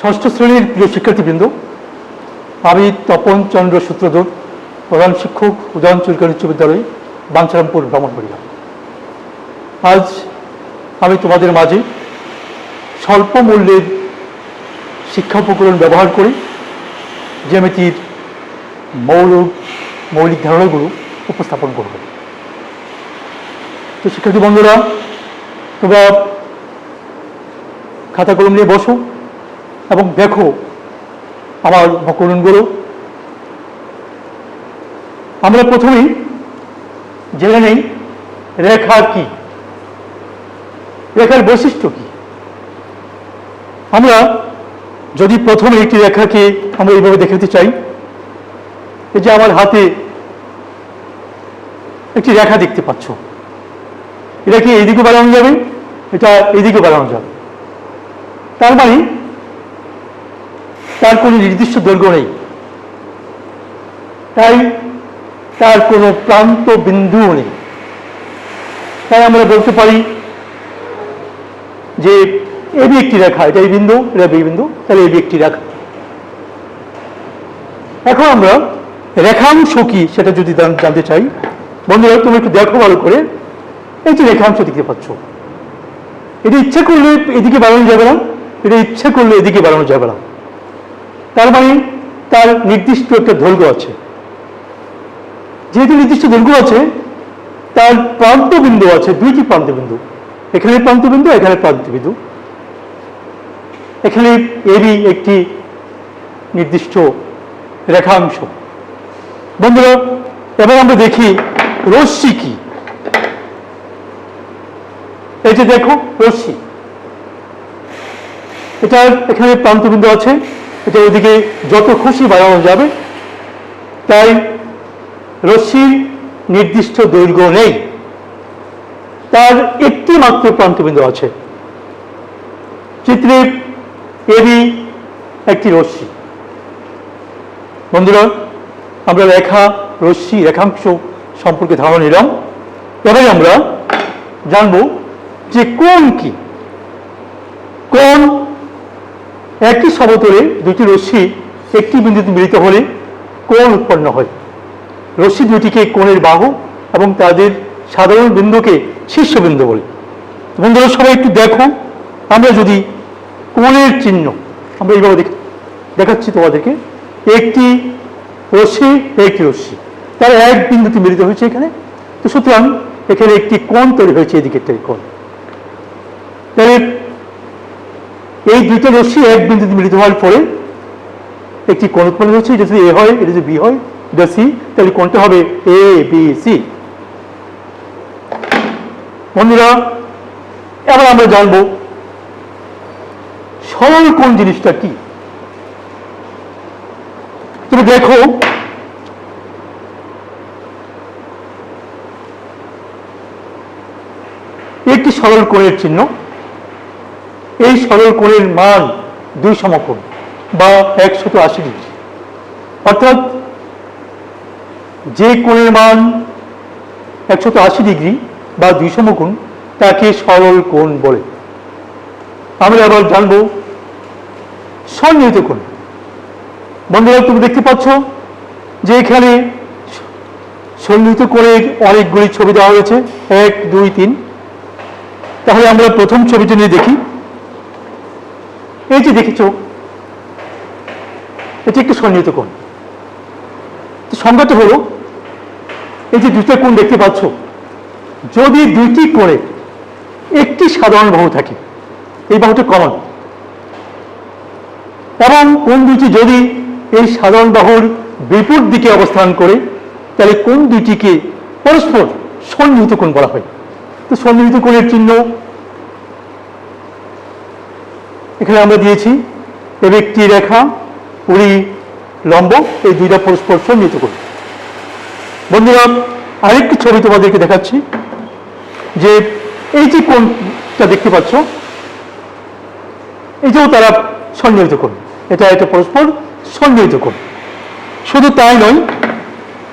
ষষ্ঠ শ্রেণীর প্রিয় শিক্ষার্থীবৃন্দ, আমি তপন চন্দ্র সূত্রধর, প্রধান শিক্ষক, উদয়ন চুলকানী উচ্চ বিদ্যালয়, বাঞ্ছারামপুর, ব্রাহ্মণবাড়িয়া। আজ আমি তোমাদের মাঝে স্বল্প মূল্যের শিক্ষা উপকরণ ব্যবহার করে জ্যামিতির মৌলিক ধারণাগুলো উপস্থাপন করব। তো শিক্ষার্থী বন্ধুরা, তোমরা খাতা কলম নিয়ে বসো এবং দেখো আমার উপকরণগুলো। আমরা প্রথমেই জেনে নেই রেখা কি, রেখার বৈশিষ্ট্য কি। আমরা যদি প্রথমে একটি রেখাকে আমরা এইভাবে দেখাতে চাই, এই যে আমার হাতে একটি রেখা দেখতে পাচ্ছ, এটা কি এইদিকে বাড়ানো যাবে, এটা এইদিকে বাড়ানো যাবে। তার মানে তার কোনো নির্দিষ্ট দৈর্ঘ্য নেই, তাই তার কোনো প্রান্ত বিন্দুও নেই। তাই আমরা বলতে পারি যে এবি একটি রেখা, এটা এই বিন্দু, এটা বি বিন্দু, তাহলে এবি একটি রেখা। এখন আমরা রেখাংশ কি সেটা যদি জানতে চাই, বন্ধুরা তুমি একটু দেখো ভালো করে। এই যে রেখাংশ দেখতে পাচ্ছ, এটা ইচ্ছে করলে এদিকে বাড়ানো যাবে না, এটা ইচ্ছে করলে এদিকে বাড়ানো যাবে না। তার মানে তার নির্দিষ্ট একটা দৈর্ঘ্য আছে। যেহেতু নির্দিষ্ট দৈর্ঘ্য আছে, তার প্রান্ত বিন্দু আছে, দুইটি প্রান্ত বিন্দু, এখানে প্রান্ত বিন্দু, এখানে প্রান্ত বিন্দু। এখানে এবি একটি নির্দিষ্ট রেখাংশ। বন্ধুরা, এবার আমরা দেখি রশ্মি কি। এই যে দেখো রশ্মি, এটার এখানে প্রান্ত বিন্দু আছে, এটা ওইদিকে যত খুশি বাড়ানো যাবে। তাই রশ্মির নির্দিষ্ট দৈর্ঘ্য নেই, তার একটি মাত্র প্রান্তবিন্দু আছে। চিত্রে এবি একটি রশ্মি। বন্ধুরা, আমরা রেখা, রশ্মি, রেখাংশ সম্পর্কে ধারণা নিলাম। এবারে আমরা জানব যে কোণ কি। কোণ একই সমতলে দুটি রশ্মি একটি বিন্দুতে মিলিত হলে কোণ উৎপন্ন হয়। রশ্মি দুটিকে কোণের বাহু এবং তাদের সাধারণ বিন্দুকে শীর্ষবিন্দু বলে। বন্ধুরা সবাই একটু দেখো, আমরা যদি কোণের চিহ্ন আমরা এইভাবে দেখাচ্ছি তোমাদেরকে, একটি রশ্মি, একটি রশ্মি, তারা এক বিন্দুতে মিলিত হয়েছে এখানে। তো সুতরাং এখানে একটি কোণ তৈরি হয়েছে, এদিকে একটি কোণ। তাহলে এই দুইটা রশ্মি এক বিন্দুতে মিলিত হওয়ার পরে একটি কোণ উৎপন্ন হচ্ছে। এটা যদি এ হয়, এটা যদি বি হয়, এটা সি, তাহলে কোণটা হবে এ বি সি। বন্ধুরা, এবার আমরা জানব সরল কোণ জিনিসটা কি। তুমি দেখো একটি সরল কোণের চিহ্ন। এই সরল কোণের মান দুই সমকোণ বা 180 ডিগ্রি। অর্থাৎ যে কোণের মান 180 ডিগ্রি বা দুই সমকোণ, তাকে সরল কোণ বলে। আমরা আবার জানব সন্নিহিত কোণ। বন্ধুরা, তুমি দেখতে পাচ্ছ যে এখানে সন্নিহিত কোণের অনেকগুলি ছবি দেওয়া হয়েছে, 1 2 3। তাহলে আমরা প্রথম ছবিটি নিয়ে দেখি। এই যে দেখেছ, এটি একটি সন্নিহিত কোণ। সংজ্ঞাটা হলো, এই যে দুইটা কোণ দেখতে পাচ্ছ, যদি দুইটি কোণে একটি সাধারণ বাহু থাকে, এই বাহুটা কমন, এবং কোণ দুইটি যদি এই সাধারণ বাহুর বিপরীত দিকে অবস্থান করে, তাহলে কোণ দুইটিকে পরস্পর সন্নিহিত কোণ বলা হয়। তো সন্নিহিত কোণের চিহ্ন এখানে আমরা দিয়েছি। এর একটি রেখা, উড়ি লম্ব, এই দুইটা পরস্পর সন্নিহিত কোণ। বন্ধুরা, আরেকটি ছবি তোমাদেরকে দেখাচ্ছি, যে এই যে কোণটা দেখতে পাচ্ছ, এটাও তারা সন্নিহিত কোণ। এটা পরস্পর সন্নিহিত কোণ। শুধু তাই নয়,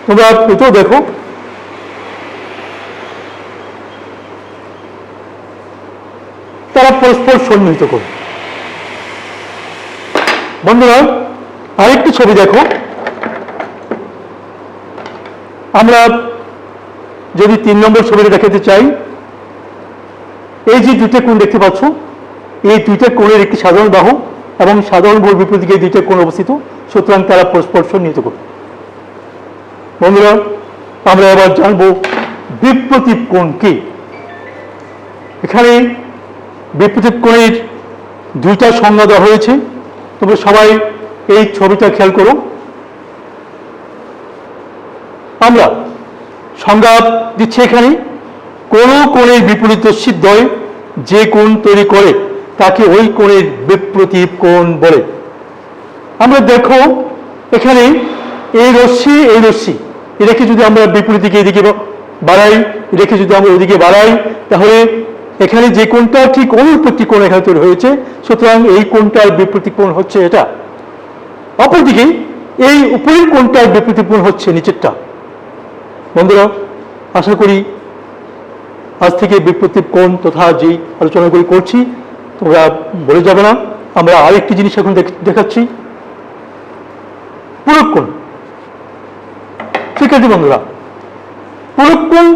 তোমরা এটাও দেখো, তারা পরস্পর সন্নিহিত কোণ। বন্ধুরা আরেকটি ছবি দেখো। আমরা যদি 3 নম্বর ছবিটা দেখাতে চাই, এই যে দুইটা কোণ দেখতে পাচ্ছ, এই দুইটা কোণের একটি সাধারণ বাহু এবং সাধারণ বাহুর বিপরীত দিকে দুইটা কোণ অবস্থিত, সুতরাং তারা পরস্পর সন্নিহিত করবে। বন্ধুরা আমরা এবার জানবো বিপ্রতীপ কোণ কি। এখানে বিপ্রতীপ কোণের দুইটা সংজ্ঞা দেওয়া হয়েছে, তোমরা সবাই এই ছবিটা খেয়াল করো। আমরা সংজ্ঞা দিচ্ছি এখানে, কোন কোণের বিপরীত রশ্মিদ্বয় যে কোণ তৈরি করে তাকে ওই কোণের বিপ্রতীপ কোণ বলে। আমরা দেখো এখানে এই রশ্মি এটাকে যদি আমরা বিপরীত দিকে এদিকে বাড়াই, এটাকে যদি আমরা ওদিকে বাড়াই, তাহলে এখানে যে কোণটা ঠিক অনুরূপ কোণ এখানে তৈরি হয়েছে, সুতরাং এই কোণটার বিপরীত কোণ হচ্ছে এটা। অপরদিকে এই উপরের কোণটার বিপরীত কোণ হচ্ছে নিচেরটা। বন্ধুরা আশা করি আজ থেকে বিপ্রতীপ কোণ তথা যে আলোচনাগুলি করছি তোমরা বলে যাবে না। আমরা আরেকটি জিনিস এখন দেখাচ্ছি, পূরক কোণ। ঠিক আছে বন্ধুরা, পূরক কোণ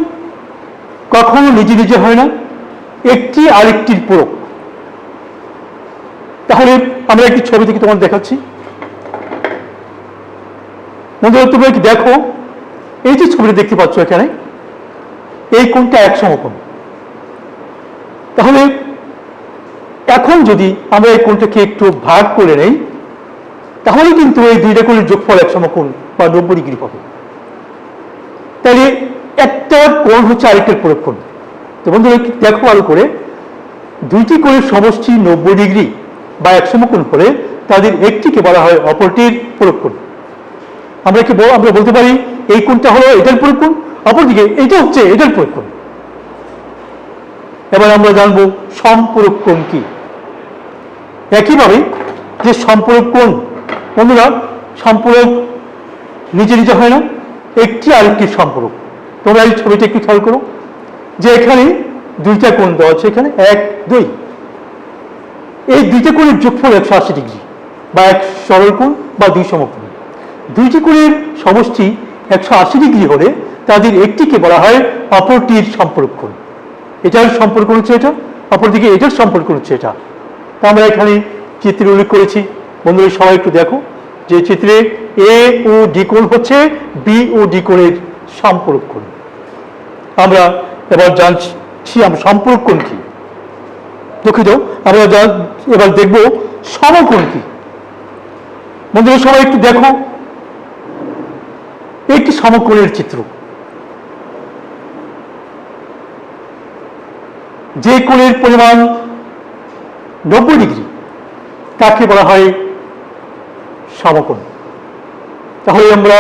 কখনো নিজে নিজে হয় না, একটি আরেকটির পূরক। তাহলে আমরা একটি ছবি থেকে তোমার দেখাচ্ছি। বন্ধুরা তোমরা কি দেখো, এই যে ছবিটা দেখতে পাচ্ছ এখানে, এই কোণটা এক সমকোণ। তাহলে এখন যদি আমরা এই কোণটাকে একটু ভাগ করে নেই, তাহলে কিন্তু এই দুইটা কোণের যোগফল এক সমকোণ বা 90 ডিগ্রি হবে। তাহলে একটা কোণ হচ্ছে আরেকটার পূরক কোণ। তো বন্ধুরা দেখো ভালো করে, দুইটি কোণের সমষ্টি 90 ডিগ্রি বা এক সমকোণ হলে তাদের একটিকে বলা হয় অপরটির পূরক কোণ। আমরা বলতে পারি এই কোণটা হলো এটার পূরক কোণ, অপরদিকে এটা হচ্ছে এটার পূরক কোণ। এবার আমরা জানবো সম্পূরক কোণ কি। একইভাবে যে সম্পূরক কোণ, বন্ধুরা সম্পূরক নিজে নিজে হয় না, একটি আরেকটির সম্পূরক। তোমরা এই ছবিটা একটু খেয়াল করো যে এখানে দুইটা কোণ দেওয়া আছে, এখানে 1, 2। এই দুইটা কোণের যোগফল 180 ডিগ্রি বা এক সরল কোণ বা দুই সমকোণ। দুইটি কোণের সমষ্টি 180 ডিগ্রি হলে তাদের একটিকে বলা হয় অপরটির সম্পূরক কোণ। এটার সম্পর্ক হচ্ছে এটা, অপরদিকে এটার সম্পর্ক হচ্ছে এটা। তা আমরা এখানে চিত্রে উল্লেখ করেছি। বন্ধুরা সবাই একটু দেখো যে চিত্রে এ ও ডি কোণ হচ্ছে বি ও ডি কোণের সম্পূরক কোণ। আমরা এবার জানছি আমরা সম্পূরক কোণ কি। দুঃখিত, আমরা এবার দেখব সমকোণ কি। বন্ধুরা সবাই একটু দেখো একটি সমকোণের চিত্র। যে কোণের পরিমাণ 90 ডিগ্রি তাকে বলা হয় সমকোণ। তাহলে আমরা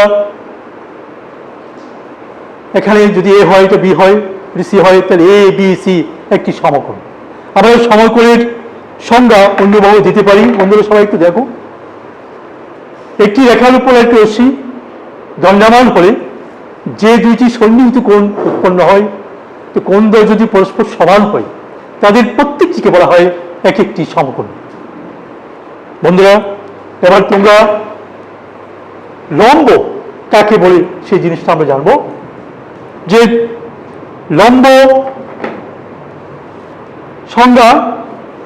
এখানে যদি এ হয় এটা বি হয়, যদি সি হয়, তাহলে এ বি সি একটি সমকোণ। আমরা সমকোণের সংজ্ঞা অন্যভাবে দিতে পারি। বন্ধুরা সবাই একটু দেখো, একটি রেখার উপর একটি রশ্মি দণ্ডায়মান হলে যে দুইটি সন্নিহিত কোণ উৎপন্ন হয়, তো কোণদ্বয় যদি পরস্পর সমান হয় তাদের প্রত্যেকটিকে বলা হয় এক একটি সমকোণ। বন্ধুরা এবার তোমরা লম্ব কাকে বলে সেই জিনিসটা আমরা জানবো। যে লম্ব সংজ্ঞা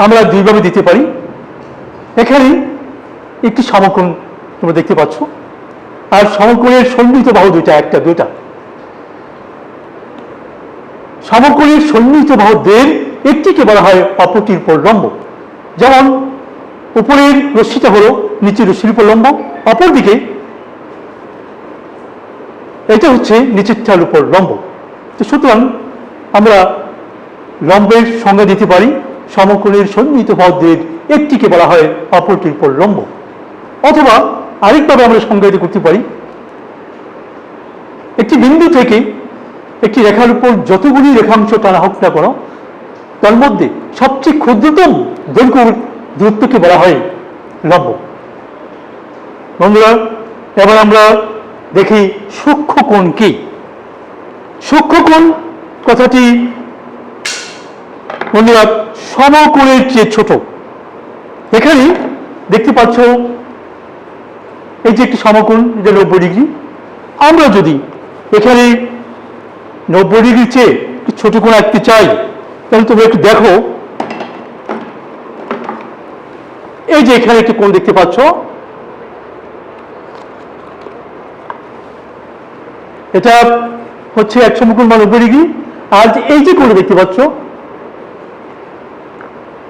আমরা দুইভাবে দিতে পারি। এখানে একটি সমকোণ তোমরা দেখতে পাচ্ছ, আর সমকোণের সন্নিহিত বাহু দুইটা, একটা দুইটা। সমকোণের সন্নিহিত বাহুদের একটিকে বলা হয় অপরটির উপর লম্ব। যেমন উপরের রশ্মিটা হলো নিচের রশ্মির উপর লম্ব, অপরদিকে এটা হচ্ছে নিচেরটার উপর লম্ব। তো সুতরাং আমরা লম্বের সংজ্ঞা দিতে পারি, সমকোণের সন্নিহিত বাহুদের একটিকে বলা হয় অপরটির উপর লম্ব। অথবা আরেকভাবে আমরা সংজ্ঞায়িত করতে পারি, একটি বিন্দু থেকে একটি রেখার উপর যতগুলি রেখাংশ টানা হোক না কেন, তার মধ্যে সবচেয়ে ক্ষুদ্রতম দৈর্ঘ্য দূরত্বকে বলা হয় লম্ব। বন্ধুরা এবার আমরা দেখি সূক্ষ্ম কোণ কি। সূক্ষ্ম কোণ কথাটি বন্ধুরা সমকোণের চেয়ে ছোট। এখানে দেখতে পাচ্ছ এই যে একটি সমকোণ, এটা 90 ডিগ্রি। আমরা যদি এখানে 90 ডিগ্রির চেয়ে একটু ছোট কোণ আঁকতে চাই, তাহলে তোমরা একটু দেখো, এই যে এখানে একটি কোণ দেখতে পাচ্ছ, এটা হচ্ছে এক সমকোণ বা 90 ডিগ্রি। আর এই যে কোণ দেখতে পাচ্ছ,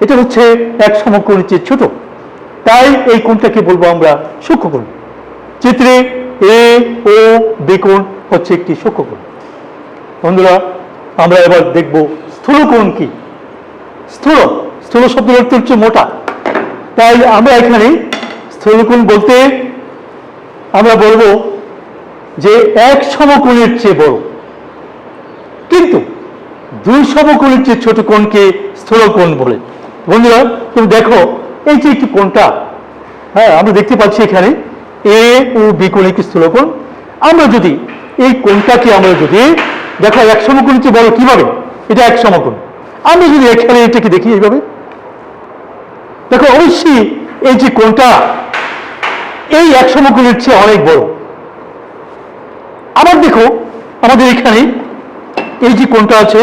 এটা হচ্ছে এক সমকোণের চেয়ে ছোট, তাই এই কোণটাকে বলবো আমরা সূক্ষ্মকোণ। চিত্রে এ ও বি কোণ হচ্ছে একটি সূক্ষ্মকোণ। বন্ধুরা, আমরা এবার দেখব স্থূলকোণ কি। স্থূল শব্দের অর্থ হচ্ছে মোটা, তাই আমরা এখানে স্থূলকোণ বলতে আমরা বলবো যে এক সমকোণের চেয়ে বড়, কিন্তু দুই সমকোণের চেয়ে ছোট কোণকে স্থূলকোণ বলে। বন্ধুরা, তুমি দেখো এই যে একটি কোণটা, হ্যাঁ, আমরা দেখতে পাচ্ছি এখানে এ ও বি কোণ একটি স্থূলকোণ। আমরা যদি এই কোণটাকে আমরা যদি দেখো এক সমকোণের চেয়ে বড় কিভাবে, এটা এক সমকোণ। আমরা যদি এখানে এটাকে দেখি এইভাবে, দেখো অবশ্যই এই যে কোণটা এই এক সমকোণের চেয়ে অনেক বড়। আবার দেখো আমাদের এখানে এই যে কোণটা আছে,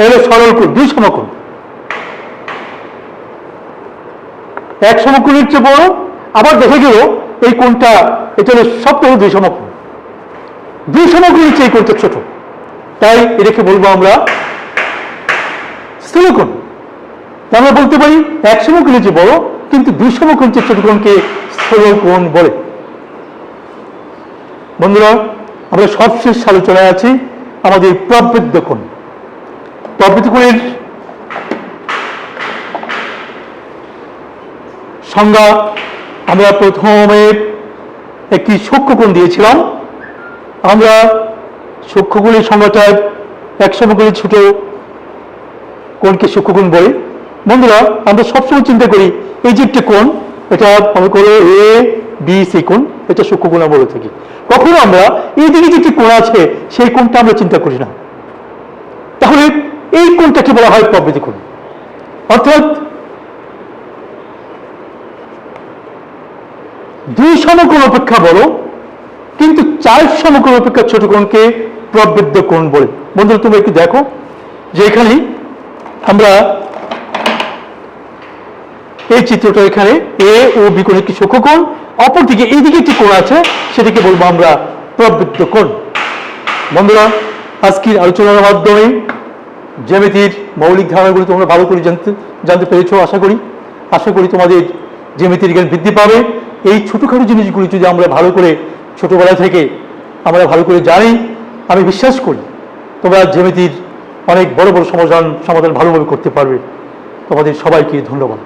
এর সরল কোণ, দুই সমকোণ, এক সমকোণের চেয়ে বড়। আবার দেখে গেল এই কোণটা, এটা হলো সবথেকে দুই সমকোণ, দুই সমকোণের চেয়ে এই কোণটা ছোট, তাই এটাকে বলবো আমরা স্থূলকোণ। আমরা বলতে পারি এক সমকোণের চেয়ে বড় কিন্তু দুই সমকোণ চেয়ে ছোট কোণকে স্থূলকোণ বলে। বন্ধুরা, আমরা সবশেষ আলোচনায় আছি আমাদের প্রবৃদ্ধ কোণ। প্রবৃদ্ধ কোণের সংজ্ঞা আমরা প্রথমে একটি সূক্ষ্মকোণ দিয়েছিলাম। আমরা সূক্ষ্মকোণের সংজ্ঞাটা এক সমকোণের ছোট কোণকে সূক্ষ্মকোণ বলে। বন্ধুরা, আমরা সবসময় চিন্তা করি এই যে একটা কোণ, এটা আমি করে এ বি সি কোণ, এটা সূক্ষ্মকোণ আমরা বলে থাকি। কখনো আমরা এই দিকে যে একটি কোণ আছে সেই কোণটা আমরা চিন্তা করি না। তাহলে এই কোণটাকে বলা হয় প্রবৃদ্ধ কোণ। অর্থাৎ দুই সমকোণ অপেক্ষা বড় কিন্তু চার সমকোণ অপেক্ষা ছোট কোণকে প্রবৃদ্ধ কোণ বলে। বন্ধুরা, তুমি একটু দেখো যে এখানে আমরা এই চিত্রটা, এখানে এ ও বি কোণ একটি সূক্ষ্মকোণ, অপরদিকে এইদিকে একটি কোণ আছে, সেটাকে বলবো আমরা প্রবৃদ্ধ কোণ। বন্ধুরা, আজকের আলোচনার মাধ্যমে জ্যামিতির মৌলিক ধারণাগুলো তোমরা ভালো করে জানতে পেরেছো আশা করি তোমাদের জ্যামিতির জ্ঞান বৃদ্ধি পাবে। এই ছোটোখাটো জিনিসগুলি যদি আমরা ভালো করে ছোটবেলা থেকে আমরা ভালো করে জানি, আমি বিশ্বাস করি তোমরা জ্যামিতির অনেক বড় বড় সমাধান ভালোভাবে করতে পারবে। তোমাদের সবাইকে ধন্যবাদ।